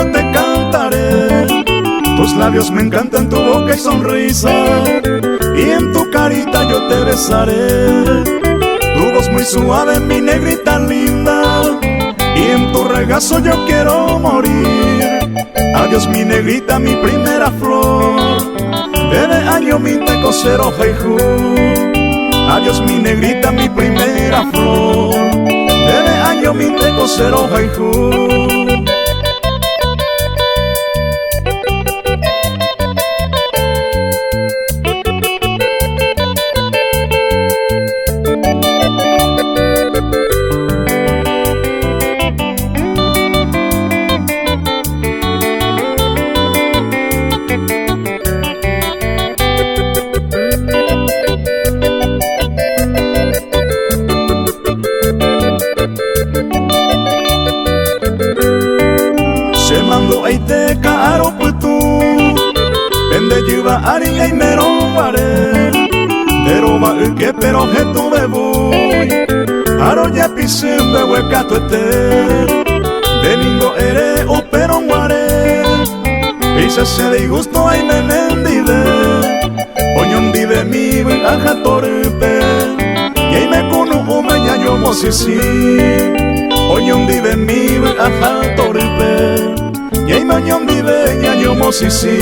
yo te cantaré. Tus labios me encantan, tu boca y sonrisa, y en tu carita yo te besaré. Tu voz muy suave, mi negrita linda, y en tu regazo yo quiero morir. Adiós mi negrita, mi primera flor, debe año mi te cosero jeju. Adiós mi negrita, mi primera flor, debe año mi te cosero jeju. Semando aite karo putu, pende yuba ari ay merobare. Deroba uke pero hetu bebui, aro ya pisimbe wekato ete. Deningo ere o pero nguare, isa se de gusto ay menendive. Oñondive mi buen aja torpe, y me kunu umeña yo mosisi. Oñondive mi buen aja torpe, y me oñondive ña yo mosisi.